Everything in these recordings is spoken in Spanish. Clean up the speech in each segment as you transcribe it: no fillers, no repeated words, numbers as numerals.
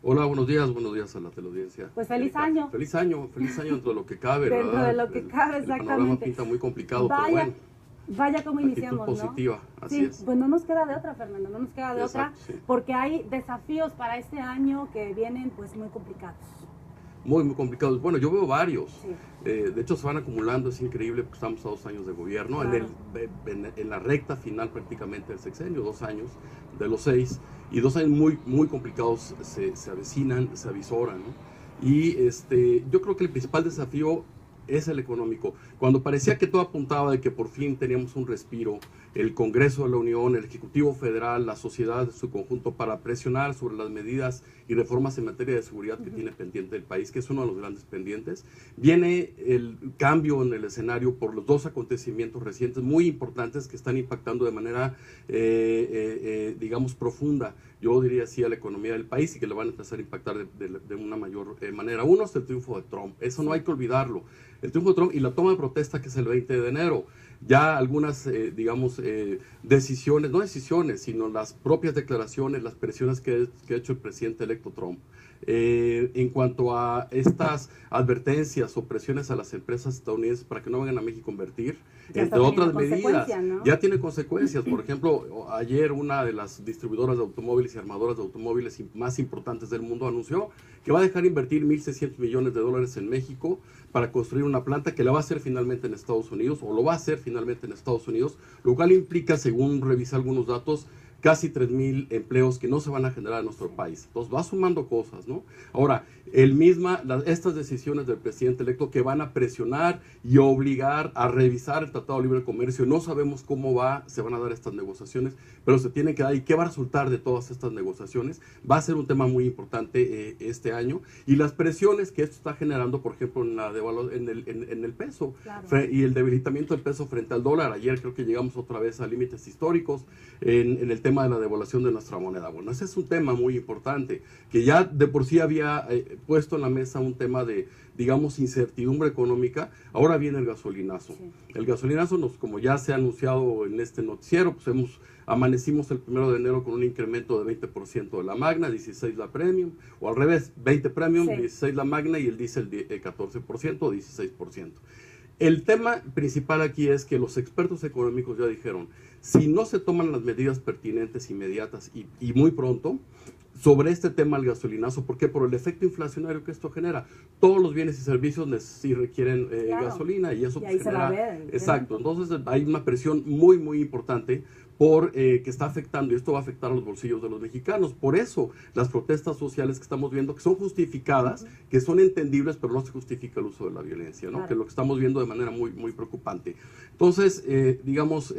Hola, buenos días a la teleaudiencia. Pues feliz año. Feliz año dentro de lo que cabe, Dentro ¿verdad? de lo que cabe, El panorama exactamente. pinta muy complicado, pero Vaya, bueno, vaya como actitud iniciamos, ¿no? positiva, así Sí, es. pues no nos queda de otra, Fernando, no nos queda de otra, Exacto, sí. porque hay desafíos para este año que vienen pues muy complicados. Muy complicados. Bueno, yo veo varios. Sí. De hecho, se van acumulando, es increíble, porque estamos a 2 años de gobierno, Claro. en la recta final prácticamente del sexenio, 2 años de los 6, y 2 años muy complicados se avecinan, se avisoran, ¿no? Y yo creo que el principal desafío es el económico. Cuando parecía que todo apuntaba de que por fin teníamos un respiro, el Congreso de la Unión, el Ejecutivo Federal, la sociedad en su conjunto, para presionar sobre las medidas y reformas en materia de seguridad que tiene pendiente el país, que es uno de los grandes pendientes, viene el cambio en el escenario por los 2 acontecimientos recientes muy importantes que están impactando de manera, digamos, profunda, yo diría así, a la economía del país, y que le van a empezar a impactar de una mayor manera. Uno es el triunfo de Trump, eso no hay que olvidarlo. El triunfo de Trump y la toma de protesta, que es el 20 de enero. Ya algunas, digamos, decisiones, no decisiones, sino las propias declaraciones, las presiones que ha hecho el presidente electo Trump. En cuanto a estas advertencias o presiones a las empresas estadounidenses para que no vengan a México a invertir, Ya entre otras medidas, ¿no? ya tiene consecuencias. Por ejemplo, ayer una de las distribuidoras de automóviles y armadoras de automóviles más importantes del mundo anunció que va a dejar invertir $1,600 millones en México para construir una planta que la va a hacer finalmente en Estados Unidos, o lo va a hacer finalmente en Estados Unidos, lo cual implica, según revisé algunos datos, casi 3,000 empleos que no se van a generar en nuestro país. Entonces va sumando cosas, ¿no? Ahora, estas decisiones del presidente electo que van a presionar y obligar a revisar el Tratado de Libre Comercio, no sabemos cómo se van a dar estas negociaciones, pero se tienen que dar. ¿Y qué va a resultar de todas estas negociaciones? Va a ser un tema muy importante este año, y las presiones que esto está generando, por ejemplo, en el peso, claro, y el debilitamiento del peso frente al dólar. Ayer creo que llegamos otra vez a límites históricos en el tema de la devaluación de nuestra moneda. Bueno, ese es un tema muy importante, que ya de por sí había puesto en la mesa un tema de, digamos, incertidumbre económica. Ahora viene el gasolinazo. Sí. El gasolinazo, como ya se ha anunciado en este noticiero, pues amanecimos el 1 de enero con un incremento de 20% de la Magna, 16 la Premium, o al revés, 20 Premium, sí, 16 la Magna, y el diésel 14% o 16%. El tema principal aquí es que los expertos económicos ya dijeron, si no se toman las medidas pertinentes, inmediatas y muy pronto, sobre este tema del gasolinazo, ¿por qué? Por el efecto inflacionario que esto genera. Todos los bienes y servicios sí requieren claro, gasolina, y eso y ahí pues, se genera... va a ver, exacto, entonces hay una presión muy importante que está afectando, y esto va a afectar a los bolsillos de los mexicanos. Por eso las protestas sociales que estamos viendo, que son justificadas, que son entendibles, pero no se justifica el uso de la violencia, ¿no? Claro. Que es lo que estamos viendo de manera muy preocupante. Entonces, digamos,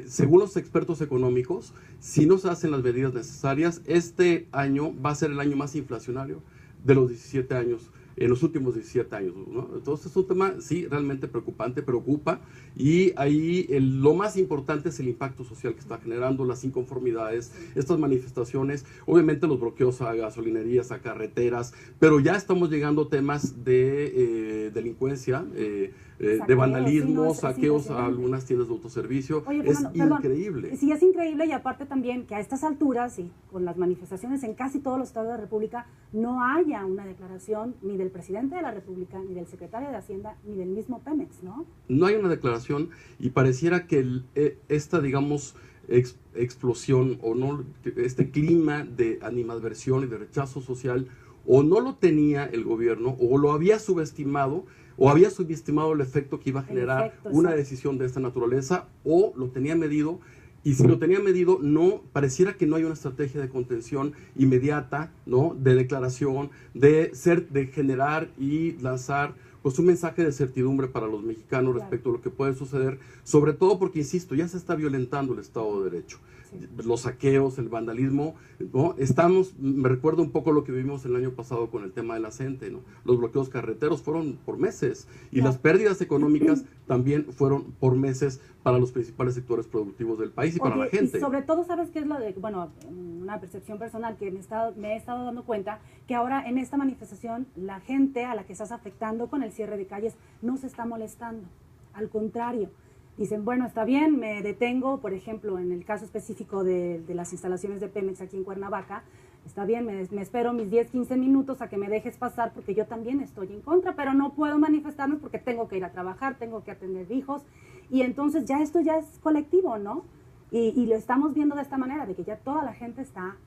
según los expertos económicos, si no se hacen las medidas necesarias, este año va a ser el año más inflacionario de los 17 años, en los últimos 17 años, ¿no? Entonces es un tema, sí, realmente preocupante, preocupa, y ahí lo más importante es el impacto social que está generando, las inconformidades, estas manifestaciones, obviamente los bloqueos a gasolinerías, a carreteras, pero ya estamos llegando a temas de delincuencia, de vandalismo, sí, saqueos a algunas tiendas de autoservicio. Oye, es Fernando, increíble. Perdón, sí, es increíble, y aparte también que a estas alturas, y con las manifestaciones en casi todos los estados de la República, no haya una declaración ni del presidente de la República, ni del secretario de Hacienda, ni del mismo Pemex, ¿no? No hay una declaración, y pareciera que esta, digamos, explosión, o no, este clima de animadversión y de rechazo social, o no lo tenía el gobierno, o lo había subestimado, o había subestimado el efecto que iba a generar una decisión de esta naturaleza, o lo tenía medido. Y si lo tenía medido, pareciera que no hay una estrategia de contención inmediata, ¿no? De declaración, de generar y lanzar pues un mensaje de certidumbre para los mexicanos respecto a lo que puede suceder, sobre todo porque, insisto, ya se está violentando el Estado de Derecho. Los saqueos, el vandalismo, ¿no? Me recuerdo un poco lo que vivimos el año pasado con el tema de la CENTE, ¿no? Los bloqueos carreteros fueron por meses, y las pérdidas económicas también fueron por meses para los principales sectores productivos del país y para la gente. Y sobre todo, ¿sabes qué es lo de, bueno, una percepción personal que me he estado dando cuenta? Que ahora en esta manifestación la gente a la que estás afectando con el cierre de calles no se está molestando, al contrario. Dicen, bueno, está bien, me detengo, por ejemplo, en el caso específico de las instalaciones de Pemex aquí en Cuernavaca, está bien, me espero mis 10, 15 minutos a que me dejes pasar porque yo también estoy en contra, pero no puedo manifestarme porque tengo que ir a trabajar, tengo que atender hijos, y entonces ya esto ya es colectivo, ¿no? Y lo estamos viendo de esta manera, de que ya toda la gente está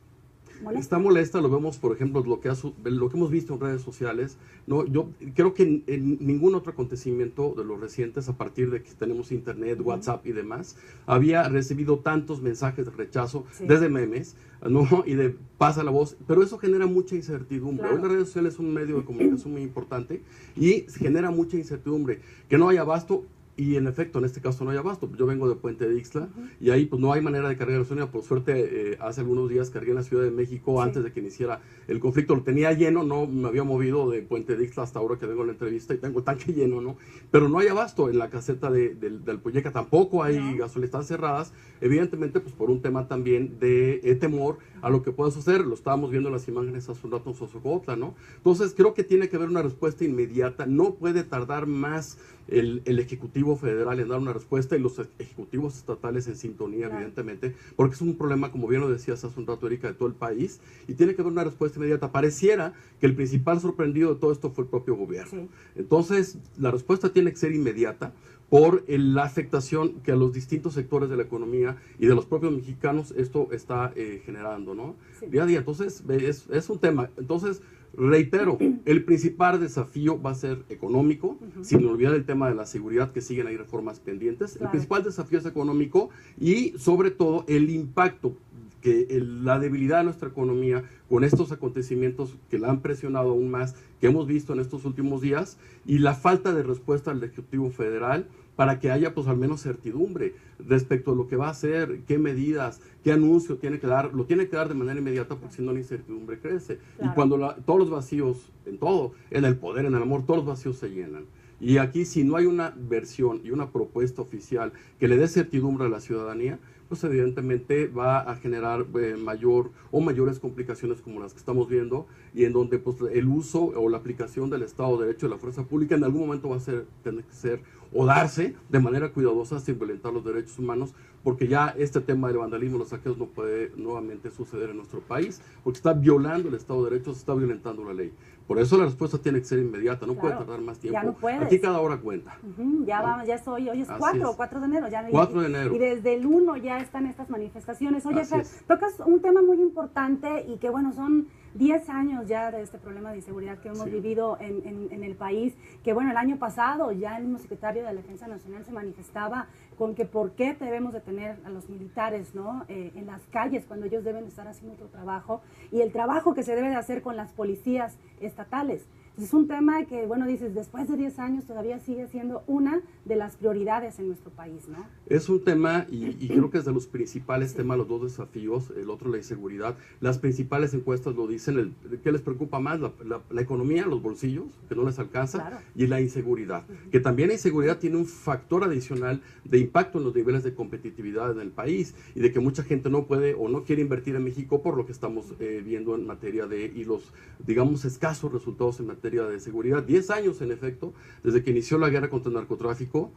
molesta. Está molesta, lo vemos, por ejemplo, lo que hemos visto en redes sociales, ¿no? Yo creo que en ningún otro acontecimiento de los recientes, a partir de que tenemos internet, WhatsApp y demás, había recibido tantos mensajes de rechazo, desde memes, ¿no? Y de pasa la voz, pero eso genera mucha incertidumbre. Claro. Hoy las redes sociales es un medio de comunicación muy importante y genera mucha incertidumbre, que no hay abasto. Y en efecto, en este caso no hay abasto. Yo vengo de Puente de Ixtla y ahí pues no hay manera de cargar gasolina. Por suerte, hace algunos días cargué en la Ciudad de México antes de que iniciara el conflicto. Lo tenía lleno, no me había movido de Puente de Ixtla hasta ahora que vengo a la entrevista y tengo el tanque lleno, ¿no? Pero no hay abasto en la caseta del Poyeca, tampoco hay gasolina, están cerradas. Evidentemente, pues por un tema también de temor a lo que pueda suceder. Lo estábamos viendo en las imágenes hace un rato en Sosocotla, ¿no? Entonces, creo que tiene que haber una respuesta inmediata. No puede tardar más el Ejecutivo Federal en dar una respuesta y los ejecutivos estatales en sintonía, evidentemente, porque es un problema, como bien lo decías hace un rato, Erika, de todo el país, y tiene que haber una respuesta inmediata. Pareciera que el principal sorprendido de todo esto fue el propio gobierno. Entonces, la respuesta tiene que ser inmediata por la afectación que a los distintos sectores de la economía y de los propios mexicanos esto está generando, ¿no? Día a día. Entonces, es un tema. Entonces, reitero, el principal desafío va a ser económico, sin olvidar el tema de la seguridad, que siguen ahí reformas pendientes. El principal desafío es económico y, sobre todo, el impacto que la debilidad de nuestra economía con estos acontecimientos que la han presionado aún más, que hemos visto en estos últimos días, y la falta de respuesta del Ejecutivo Federal para que haya pues al menos certidumbre respecto a lo que va a hacer, qué medidas, qué anuncio tiene que dar, lo tiene que dar de manera inmediata porque si no la incertidumbre crece. Y cuando todos los vacíos, en el poder, en el amor, todos los vacíos se llenan. Y aquí si no hay una versión y una propuesta oficial que le dé certidumbre a la ciudadanía, pues evidentemente va a generar mayores complicaciones como las que estamos viendo, y en donde pues el uso o la aplicación del Estado de Derecho de la fuerza pública en algún momento va a tener que ser o darse de manera cuidadosa sin violentar los derechos humanos, porque ya este tema del vandalismo y los saqueos no puede nuevamente suceder en nuestro país, porque está violando el Estado de Derecho, se está violentando la ley. Por eso la respuesta tiene que ser inmediata, no puede tardar más tiempo. Ya no puedes. Aquí cada hora cuenta. Ya hoy es 4 de enero. 4 de enero. Y desde el 1 ya están estas manifestaciones. Oye, Fer, tocas un tema muy importante y que bueno, son 10 años ya de este problema de inseguridad que hemos vivido en el país, que bueno, el año pasado ya el mismo secretario de la Defensa Nacional se manifestaba con que por qué debemos de tener a los militares, ¿no? En las calles cuando ellos deben estar haciendo otro trabajo, y el trabajo que se debe de hacer con las policías estatales. Es un tema que, bueno, dices, después de 10 años todavía sigue siendo una de las prioridades en nuestro país, ¿no? Es un tema, y creo que es de los principales temas, los dos desafíos, el otro la inseguridad. Las principales encuestas lo dicen, ¿qué les preocupa más? La economía, los bolsillos, que no les alcanza, y la inseguridad. Que también la inseguridad tiene un factor adicional de impacto en los niveles de competitividad en el país, y de que mucha gente no puede o no quiere invertir en México por lo que estamos viendo en materia y los, digamos, escasos resultados en materia de seguridad. 10 años, en efecto, desde que inició la guerra contra el narcotráfico,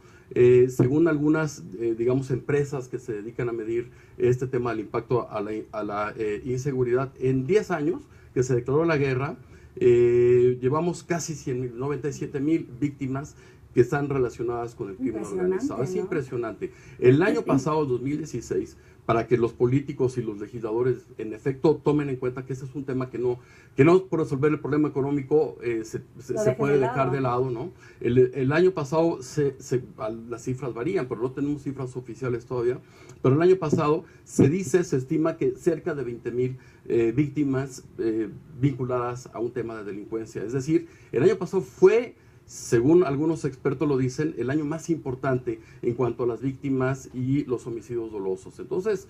según algunas, digamos, empresas que se dedican a medir este tema del impacto a la inseguridad, en 10 años que se declaró la guerra, llevamos casi 100,000, 97,000 víctimas que están relacionadas con el crimen organizado. Es impresionante. El año pasado, 2016, para que los políticos y los legisladores en efecto tomen en cuenta que ese es un tema que no por resolver el problema económico se puede dejar de lado, ¿no? El año pasado las cifras varían, pero no tenemos cifras oficiales todavía, pero el año pasado se estima que cerca de 20,000 víctimas vinculadas a un tema de delincuencia. Es decir, el año pasado fue, según algunos expertos lo dicen, el año más importante en cuanto a las víctimas y los homicidios dolosos. Entonces,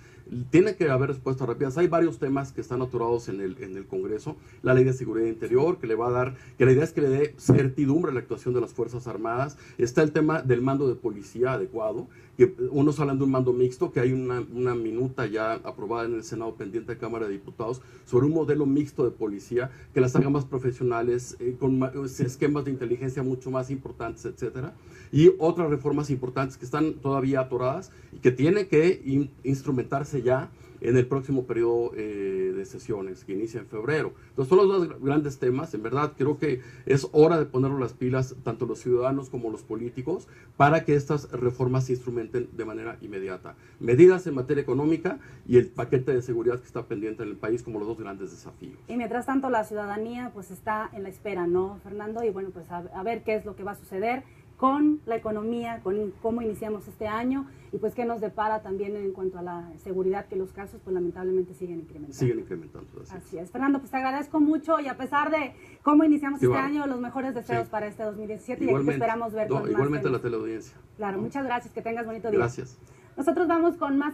tiene que haber respuestas rápidas. Hay varios temas que están atorados en el Congreso. La Ley de Seguridad Interior, que la idea es que le dé certidumbre a la actuación de las Fuerzas Armadas. Está el tema del mando de policía adecuado, que unos hablan de un mando mixto, que hay una minuta ya aprobada en el Senado pendiente de Cámara de Diputados sobre un modelo mixto de policía que las haga más profesionales, con esquemas de inteligencia mucho más importantes, etcétera, y otras reformas importantes que están todavía atoradas y que tienen que instrumentarse ya en el próximo periodo de sesiones que inicia en febrero. Entonces son los dos grandes temas. En verdad creo que es hora de ponernos las pilas, tanto los ciudadanos como los políticos, para que estas reformas se instrumenten de manera inmediata. Medidas en materia económica y el paquete de seguridad que está pendiente en el país como los dos grandes desafíos. Y mientras tanto la ciudadanía pues está en la espera, ¿no, Fernando? Y bueno, pues a ver qué es lo que va a suceder con la economía, con cómo iniciamos este año y pues qué nos depara también en cuanto a la seguridad, que los casos pues lamentablemente siguen incrementando. Siguen incrementando. Así es. Fernando, pues te agradezco mucho y a pesar de cómo iniciamos este año, los mejores deseos para este 2017 y aquí esperamos ver con igualmente más la teleaudiencia. Claro, muchas gracias, que tengas bonito día. Gracias. Nosotros vamos con más